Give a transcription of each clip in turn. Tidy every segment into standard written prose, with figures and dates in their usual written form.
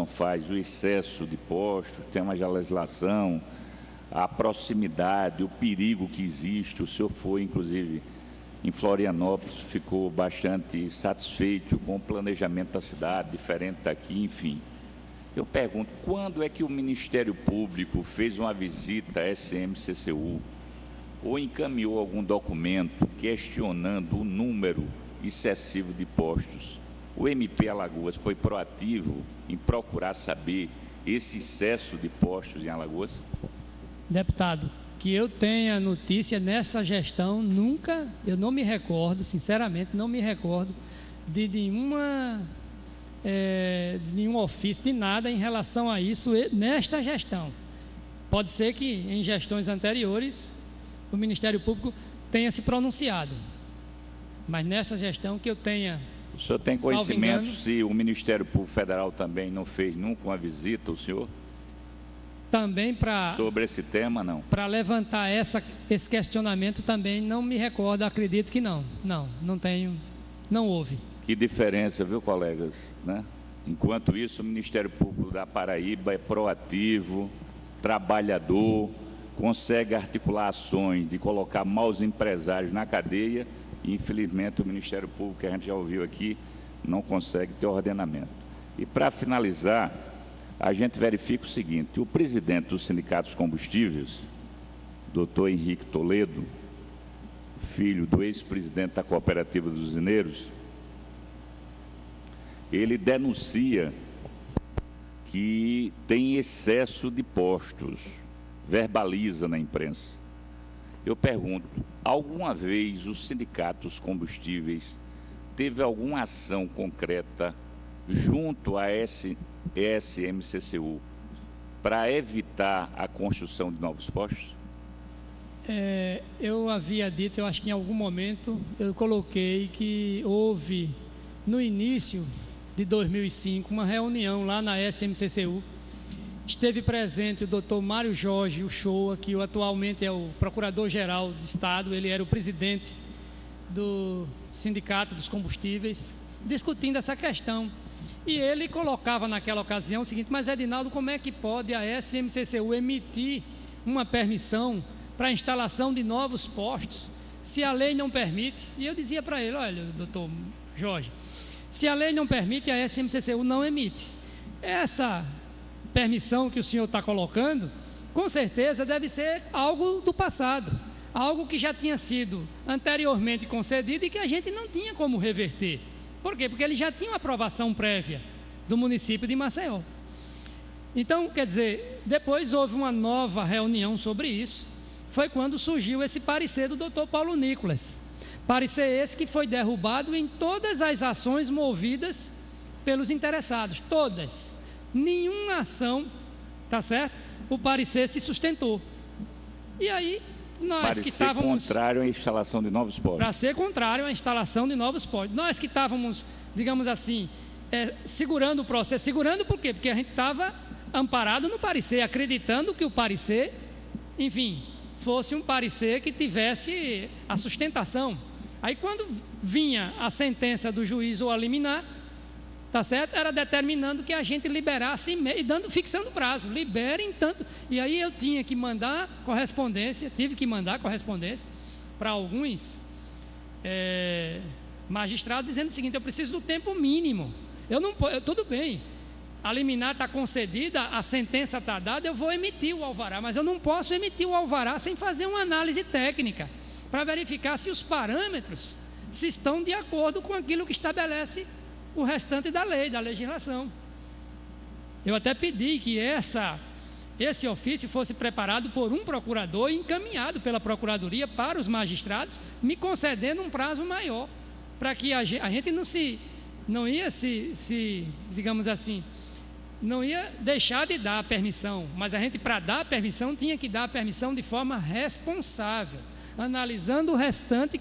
administração faz, o excesso de postos, tem uma legislação, a proximidade, o perigo que existe. O senhor foi, inclusive, em Florianópolis, ficou bastante satisfeito com o planejamento da cidade, diferente daqui, enfim. Eu pergunto, quando é que o Ministério Público fez uma visita à SMCCU ou encaminhou algum documento questionando o número excessivo de postos? O MP Alagoas foi proativo em procurar saber esse excesso de postos em Alagoas? Deputado, que eu tenha notícia nessa gestão, nunca, eu não me recordo, sinceramente, não me recordo de nenhum ofício, de nada em relação a isso nesta gestão. Pode ser que em gestões anteriores o Ministério Público tenha se pronunciado, mas nessa gestão que eu tenha... O senhor tem conhecimento se o Ministério Público Federal também não fez nunca uma visita, o senhor? Também para... Sobre esse tema, não? Para levantar esse questionamento também não me recordo, acredito que não. Não tenho, não houve. Que diferença, viu, colegas? Né? Enquanto isso, o Ministério Público da Paraíba é proativo, trabalhador, consegue articular ações de colocar maus empresários na cadeia e, infelizmente, o Ministério Público, que a gente já ouviu aqui, não consegue ter ordenamento. E, para finalizar, a gente verifica o seguinte: o presidente do Sindicato dos Combustíveis, doutor Henrique Toledo, filho do ex-presidente da Cooperativa dos Usineiros, ele denuncia que tem excesso de postos, verbaliza na imprensa. Eu pergunto, alguma vez o Sindicato dos Combustíveis teve alguma ação concreta junto à SMCCU para evitar a construção de novos postos? Eu havia dito, eu acho que em algum momento eu coloquei que houve, no início de 2005, uma reunião lá na SMCCU. Esteve presente o doutor Mário Jorge Uchoa, que atualmente é o Procurador-Geral do Estado, ele era o presidente do Sindicato dos Combustíveis, discutindo essa questão. E ele colocava naquela ocasião o seguinte: mas Edinaldo, como é que pode a SMCCU emitir uma permissão para a instalação de novos postos, se a lei não permite? E eu dizia para ele: olha, doutor Jorge, se a lei não permite, a SMCCU não emite. Essa permissão que o senhor está colocando, com certeza deve ser algo do passado, algo que já tinha sido anteriormente concedido e que a gente não tinha como reverter. Por quê? Porque ele já tinha uma aprovação prévia do município de Maceió. Então, quer dizer, depois houve uma nova reunião sobre isso, foi quando surgiu esse parecer do doutor Paulo Nicolas. Parecer esse que foi derrubado em todas as ações movidas pelos interessados, todas. Nenhuma ação, tá certo? O parecer se sustentou. E aí, nós que estávamos... contrário à instalação de novos postos. Para ser contrário à instalação de novos postos. Nós que estávamos, digamos assim, segurando o processo. Segurando por quê? Porque a gente estava amparado no parecer, acreditando que o parecer, enfim, fosse um parecer que tivesse a sustentação. Aí, quando vinha a sentença do juiz ou a liminar, tá certo? Era determinando que a gente liberasse e fixando prazo, liberem tanto. E aí eu tinha que mandar correspondência, tive que mandar correspondência para alguns magistrados dizendo o seguinte: eu preciso do tempo mínimo. Tudo bem, a liminar está concedida, a sentença está dada, eu vou emitir o alvará, mas eu não posso emitir o alvará sem fazer uma análise técnica para verificar se os parâmetros se estão de acordo com aquilo que estabelece o restante da lei, da legislação. Eu até pedi que esse ofício fosse preparado por um procurador e encaminhado pela Procuradoria para os magistrados, me concedendo um prazo maior, para que a gente não ia digamos assim, não ia deixar de dar a permissão, mas a gente, para dar a permissão, tinha que dar a permissão de forma responsável, analisando o restante,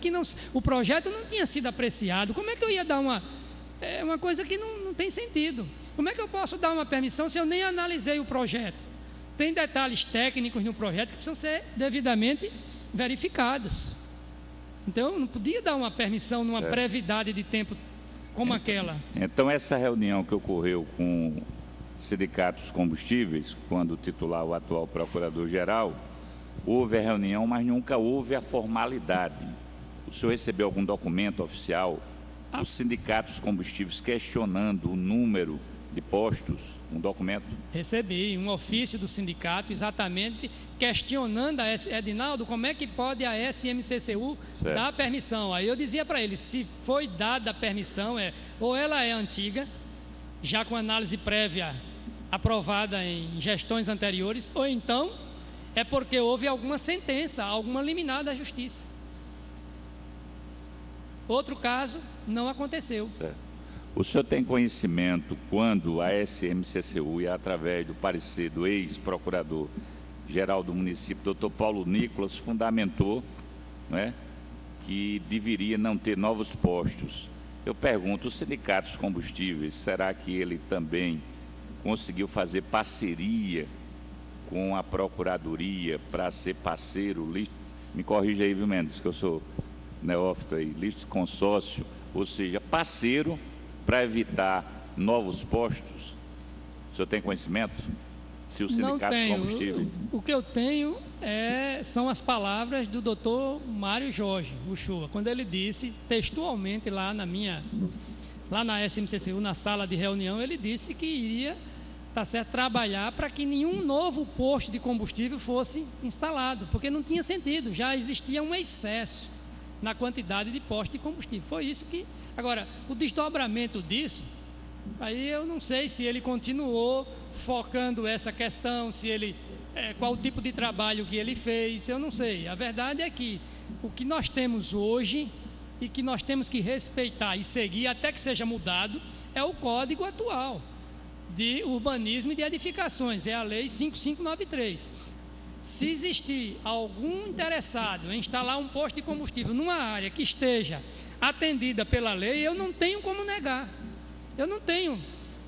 o projeto não tinha sido apreciado. Como é que eu ia dar uma coisa que não tem sentido? Como é que eu posso dar uma permissão se eu nem analisei o projeto? Tem detalhes técnicos no projeto que precisam ser devidamente verificados. Então, eu não podia dar uma permissão numa brevidade de tempo como aquela. Então, essa reunião que ocorreu com Sindicato dos Combustíveis, quando titular o atual procurador-geral, houve a reunião, mas nunca houve a formalidade. O senhor recebeu algum documento oficial dos Sindicatos dos Combustíveis questionando o número de postos, um documento? Recebi um ofício do sindicato exatamente questionando Edinaldo, como é que pode a SMCCU dar permissão? Aí eu dizia para ele, se foi dada a permissão, ou ela é antiga, já com análise prévia aprovada em gestões anteriores, ou então é porque houve alguma sentença, alguma liminar da justiça. Outro caso não aconteceu. Certo. O senhor tem conhecimento quando a SMCCU, e através do parecer do ex-procurador-geral do município, doutor Paulo Nicolas, fundamentou, né, que deveria não ter novos postos? Eu pergunto, os sindicatos combustíveis, será que ele também conseguiu fazer parceria com a Procuradoria para ser parceiro, me corrija aí, viu, Mendes, que eu sou neófito aí, listo consórcio, ou seja, parceiro para evitar novos postos? O senhor tem conhecimento? Se os sindicatos de combustíveis... O que eu tenho são as palavras do doutor Mário Jorge Uchoa, quando ele disse textualmente lá na SMCCU, na sala de reunião, ele disse que iria, trabalhar para que nenhum novo posto de combustível fosse instalado, porque não tinha sentido, já existia um excesso na quantidade de postos de combustível. Foi isso que... Agora, o desdobramento disso, aí eu não sei se ele continuou focando essa questão, se ele, qual o tipo de trabalho que ele fez, eu não sei. A verdade é que o que nós temos hoje e que nós temos que respeitar e seguir até que seja mudado é o Código atual de Urbanismo e de Edificações, é a Lei 5593. Se existir algum interessado em instalar um posto de combustível numa área que esteja atendida pela lei, eu não tenho como negar. Eu não tenho,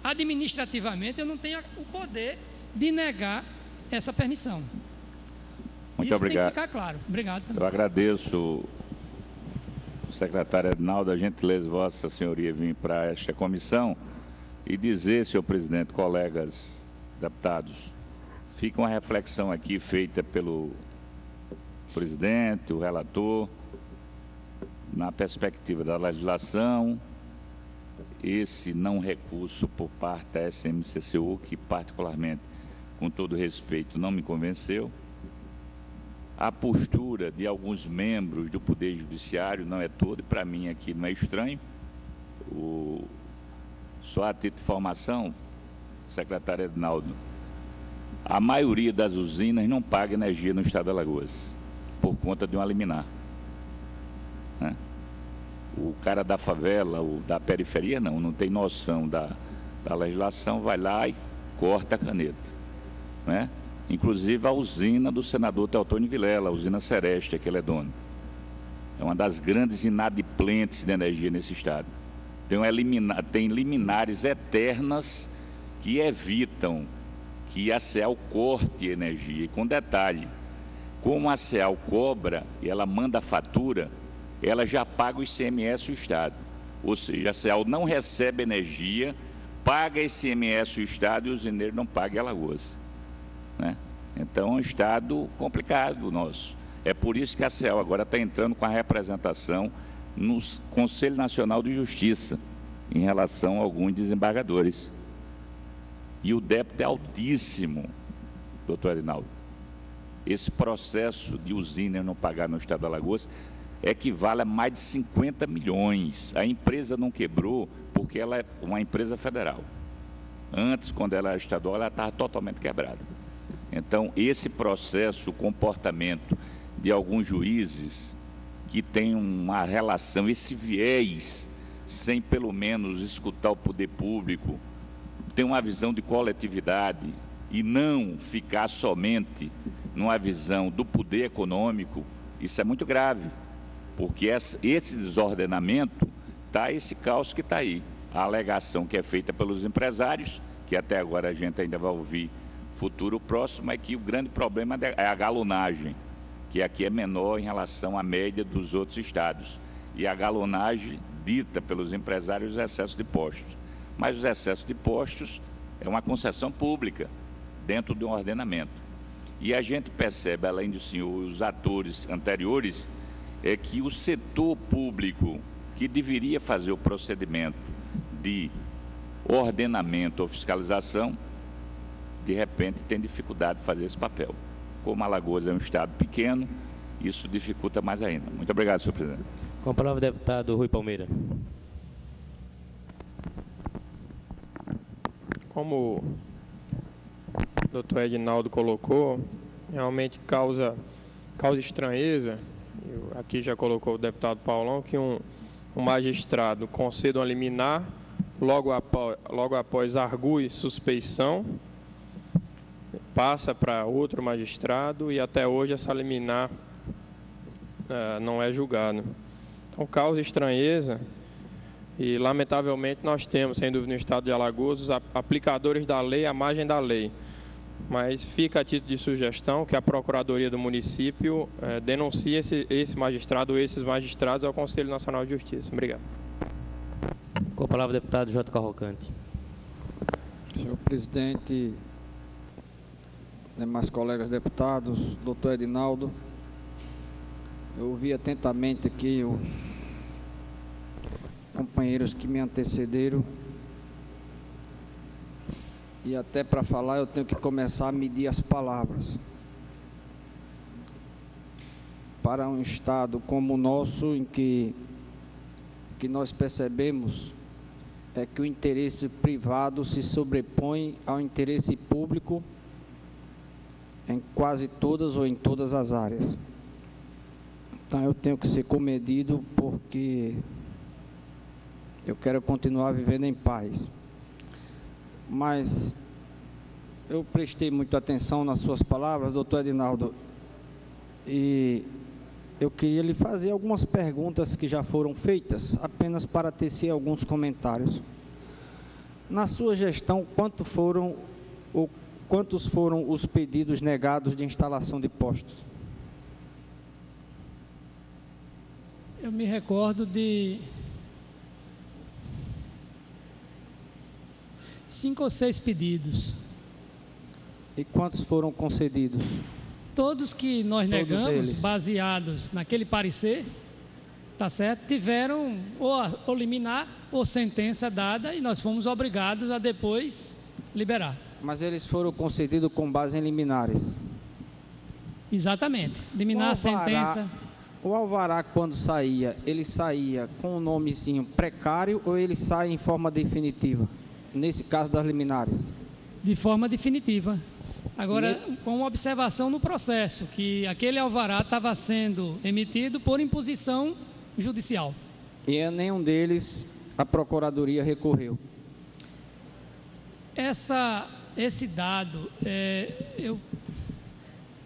administrativamente, eu não tenho o poder de negar essa permissão. Muito obrigado. Tem que ficar claro. Obrigado. Eu agradeço, secretário Edinaldo, a gentileza de Vossa Senhoria vir para esta comissão e dizer, senhor presidente, colegas deputados, fica uma reflexão aqui feita pelo presidente, o relator, na perspectiva da legislação, esse não recurso por parte da SMCCU, que particularmente, com todo respeito, não me convenceu, a postura de alguns membros do Poder Judiciário, não é todo, e para mim aqui não é estranho, só a título de informação, secretário Edinaldo, a maioria das usinas não paga energia no estado de Alagoas, por conta de uma liminar. Né? O cara da favela, o da periferia, não tem noção da legislação, vai lá e corta a caneta. Né? Inclusive a usina do senador Teotônio Vilela, a usina Sereste, que ele é dono. É uma das grandes inadimplentes de energia nesse estado. Tem liminares eternas que evitam que a CEAL corte energia. E com detalhe, como a CEAL cobra e ela manda a fatura, ela já paga o ICMS do Estado. Ou seja, a CEAL não recebe energia, paga ICMS do Estado e o usineiro não paga em Alagoas. Né? Então é um estado complicado nosso. É por isso que a CEAL agora está entrando com a representação no Conselho Nacional de Justiça em relação a alguns desembargadores. E o débito é altíssimo, doutor Edinaldo. Esse processo de usina não pagar no estado de Alagoas equivale a mais de 50 milhões. A empresa não quebrou porque ela é uma empresa federal. Antes, quando ela era estadual, ela estava totalmente quebrada. Então, esse processo, o comportamento de alguns juízes que têm uma relação, esse viés, sem pelo menos escutar o poder público, ter uma visão de coletividade e não ficar somente numa visão do poder econômico, isso é muito grave, porque esse desordenamento está esse caos que está aí. A alegação que é feita pelos empresários, que até agora a gente ainda vai ouvir futuro próximo, é que o grande problema é a galonagem, que aqui é menor em relação à média dos outros estados. E a galonagem dita pelos empresários os excessos de postos. Mas os excessos de postos é uma concessão pública dentro de um ordenamento. E a gente percebe, além do senhor e os atores anteriores, é que o setor público que deveria fazer o procedimento de ordenamento ou fiscalização, de repente tem dificuldade de fazer esse papel. Como Alagoas é um estado pequeno, isso dificulta mais ainda. Muito obrigado, senhor presidente. Com a palavra o deputado Rui Palmeira. Como o doutor Edinaldo colocou, realmente causa estranheza, aqui já colocou o deputado Paulão, que um magistrado conceda uma liminar, logo após argue suspeição, passa para outro magistrado e até hoje essa liminar não é julgada. Então causa estranheza. E, lamentavelmente, nós temos, sem dúvida, no estado de Alagoas, os aplicadores da lei à margem da lei. Mas fica a título de sugestão que a Procuradoria do município denuncie esse magistrado ou esses magistrados ao Conselho Nacional de Justiça. Obrigado. Com a palavra o deputado J. Cavalcante. Senhor presidente, demais colegas deputados, doutor Edinaldo, eu ouvi atentamente aqui os companheiros que me antecederam e até para falar eu tenho que começar a medir as palavras. Para um estado como o nosso, em que nós percebemos é que o interesse privado se sobrepõe ao interesse público em quase todas ou em todas as áreas. Então eu tenho que ser comedido porque eu quero continuar vivendo em paz. Mas eu prestei muita atenção nas suas palavras, doutor Edinaldo, e eu queria lhe fazer algumas perguntas que já foram feitas, apenas para tecer alguns comentários. Na sua gestão, quantos foram os pedidos negados de instalação de postos? Eu me recordo de 5 ou 6 pedidos. E quantos foram concedidos? Todos que nós negamos, eles, baseados naquele parecer, tá certo, tiveram ou liminar ou sentença dada e nós fomos obrigados a depois liberar. Mas eles foram concedidos com base em liminares? Exatamente. Liminar, sentença. O alvará, quando saía, ele saía com um nomezinho precário ou ele sai em forma definitiva? Nesse caso das liminares? De forma definitiva. Agora, com uma observação no processo, que aquele alvará estava sendo emitido por imposição judicial. E a nenhum deles a Procuradoria recorreu? Esse dado,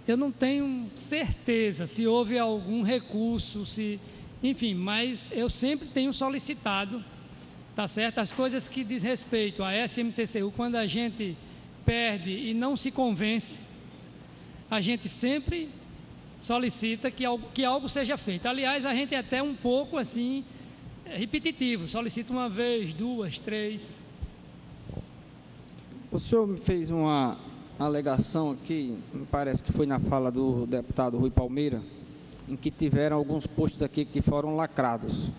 eu não tenho certeza se houve algum recurso, enfim, mas eu sempre tenho solicitado, tá certo? As coisas que diz respeito à SMCCU, quando a gente perde e não se convence, a gente sempre solicita que algo seja feito. Aliás, a gente é até um pouco assim, repetitivo, solicita uma vez, 2, 3. O senhor me fez uma alegação aqui, me parece que foi na fala do deputado Rui Palmeira, em que tiveram alguns postos aqui que foram lacrados.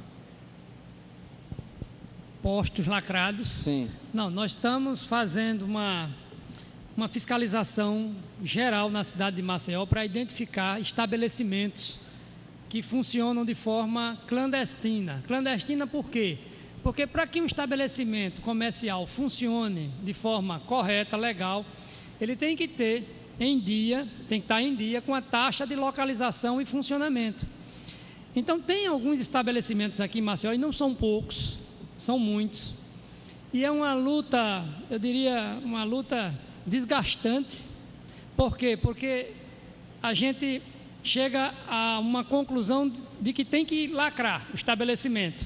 Postos lacrados? Sim. Não, nós estamos fazendo uma fiscalização geral na cidade de Maceió para identificar estabelecimentos que funcionam de forma clandestina. Clandestina por quê? Porque para que um estabelecimento comercial funcione de forma correta, legal, ele tem que estar em dia com a taxa de localização e funcionamento. Então, tem alguns estabelecimentos aqui em Maceió, e não são poucos, são muitos, e é uma luta, eu diria, uma luta desgastante. Por quê? Porque a gente chega a uma conclusão de que tem que lacrar o estabelecimento.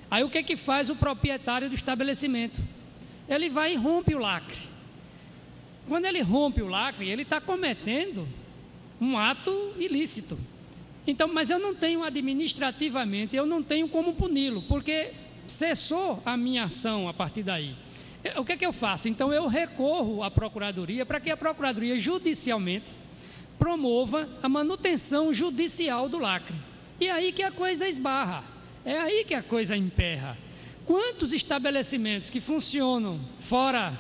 Aí o que faz o proprietário do estabelecimento? Ele vai e rompe o lacre. Quando ele rompe o lacre, ele está cometendo um ato ilícito. Então, mas eu não tenho administrativamente, eu não tenho como puni-lo, porque cessou a minha ação a partir daí. O que é que eu faço? Então eu recorro à Procuradoria para que a Procuradoria judicialmente promova a manutenção judicial do lacre. E é aí que a coisa esbarra, é aí que a coisa emperra. Quantos estabelecimentos que funcionam fora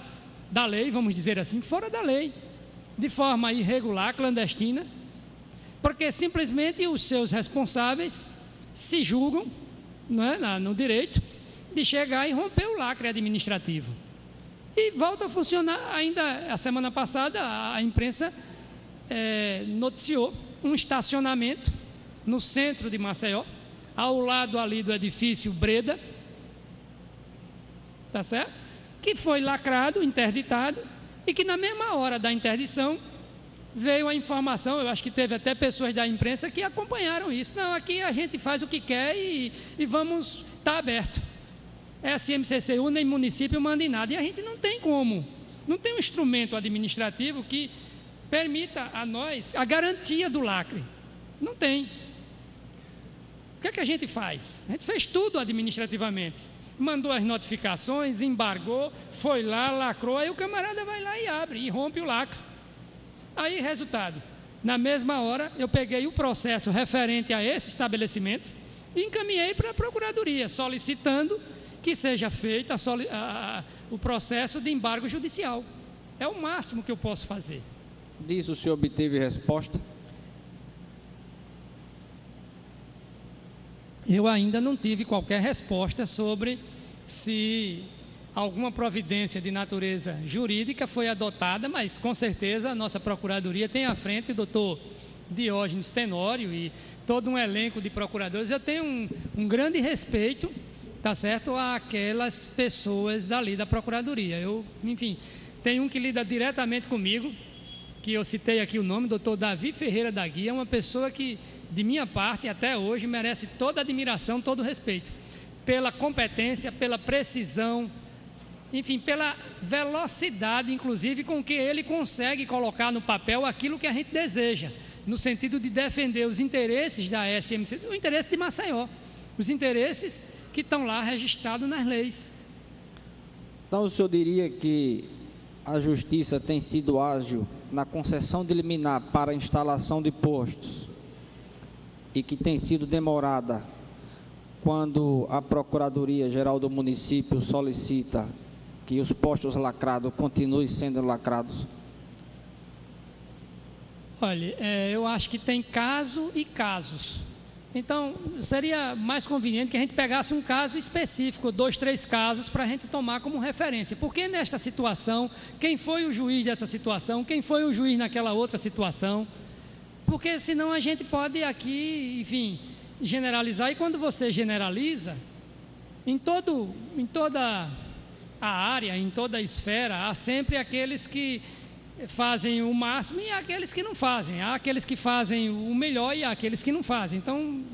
da lei, vamos dizer assim, fora da lei, de forma irregular, clandestina, porque simplesmente os seus responsáveis se julgam, não é, no direito de chegar e romper o lacre administrativo. E volta a funcionar. Ainda a semana passada a imprensa noticiou um estacionamento no centro de Maceió, ao lado ali do edifício Breda, tá certo? Que foi lacrado, interditado, e que na mesma hora da interdição veio a informação, eu acho que teve até pessoas da imprensa que acompanharam isso. Não, aqui a gente faz o que quer e vamos estar aberto. SMCCU nem município manda em nada. E a gente não tem como, não tem um instrumento administrativo que permita a nós a garantia do lacre. Não tem. O que é que a gente faz? A gente fez tudo administrativamente. Mandou as notificações, embargou, foi lá, lacrou, aí o camarada vai lá e abre e rompe o lacre. Aí, resultado, na mesma hora eu peguei o processo referente a esse estabelecimento e encaminhei para a Procuradoria, solicitando que seja feito o processo de embargo judicial. É o máximo que eu posso fazer. Disso o senhor obteve resposta? Eu ainda não tive qualquer resposta sobre se alguma providência de natureza jurídica foi adotada, mas com certeza a nossa Procuradoria tem à frente o doutor Diógenes Tenório e todo um elenco de procuradores. Eu tenho um grande respeito, tá certo, àquelas pessoas dali da Procuradoria. Eu, enfim, tem um que lida diretamente comigo, que eu citei aqui o nome, doutor Davi Ferreira da Guia, uma pessoa que, de minha parte, até hoje, merece toda a admiração, todo o respeito, pela competência, pela precisão, enfim, pela velocidade, inclusive, com que ele consegue colocar no papel aquilo que a gente deseja, no sentido de defender os interesses da SMC, o interesse de Maceió, os interesses que estão lá registrados nas leis. Então, o senhor diria que a Justiça tem sido ágil na concessão de liminar para a instalação de postos e que tem sido demorada quando a Procuradoria-Geral do município solicita que os postos lacrados continuem sendo lacrados? Olha, eu acho que tem caso e casos. Então, seria mais conveniente que a gente pegasse um caso específico, 2, 3 casos, para a gente tomar como referência. Porque nesta situação, quem foi o juiz dessa situação, quem foi o juiz naquela outra situação? Porque senão a gente pode aqui, enfim, generalizar. E quando você generaliza, em toda a área, em toda a esfera, há sempre aqueles que fazem o máximo e aqueles que não fazem. Há aqueles que fazem o melhor e há aqueles que não fazem. Então,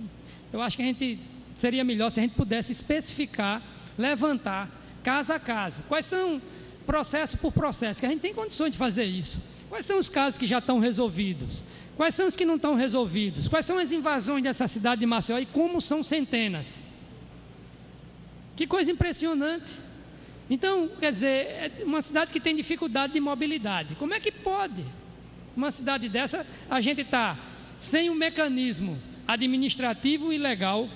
eu acho que seria melhor se a gente pudesse especificar, levantar, caso a caso. Quais são, processo por processo, que a gente tem condições de fazer isso. Quais são os casos que já estão resolvidos? Quais são os que não estão resolvidos? Quais são as invasões dessa cidade de Maceió e como são centenas? Que coisa impressionante. Então, quer dizer, é uma cidade que tem dificuldade de mobilidade. Como é que pode? Uma cidade dessa, a gente está sem o mecanismo administrativo e legal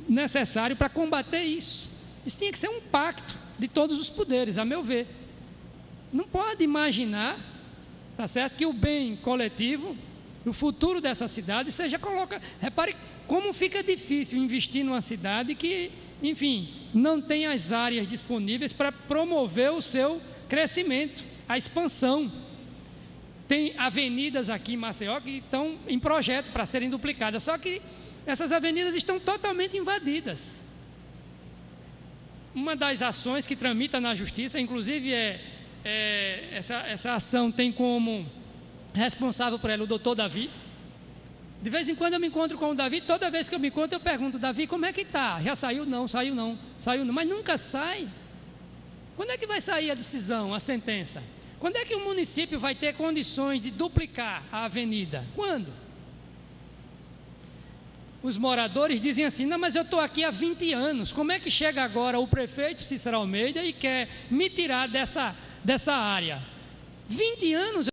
necessário para combater isso. Isso tinha que ser um pacto de todos os poderes, a meu ver. Não pode imaginar, tá certo, que o bem coletivo, o futuro dessa cidade seja colocado. Repare como fica difícil investir numa cidade que, enfim, não tem as áreas disponíveis para promover o seu crescimento, a expansão. Tem avenidas aqui em Maceió que estão em projeto para serem duplicadas, só que essas avenidas estão totalmente invadidas. Uma das ações que tramita na Justiça, inclusive essa ação tem como responsável por ela o doutor Davi. De vez em quando eu me encontro com o Davi, toda vez que eu me encontro eu pergunto, Davi, como é que está? Já saiu? Não, saiu não, mas nunca sai. Quando é que vai sair a decisão, a sentença? Quando é que o município vai ter condições de duplicar a avenida? Quando? os moradores dizem assim: não, mas eu estou aqui há 20 anos, como é que chega agora o prefeito Cícero Almeida e quer me tirar dessa área? 20 anos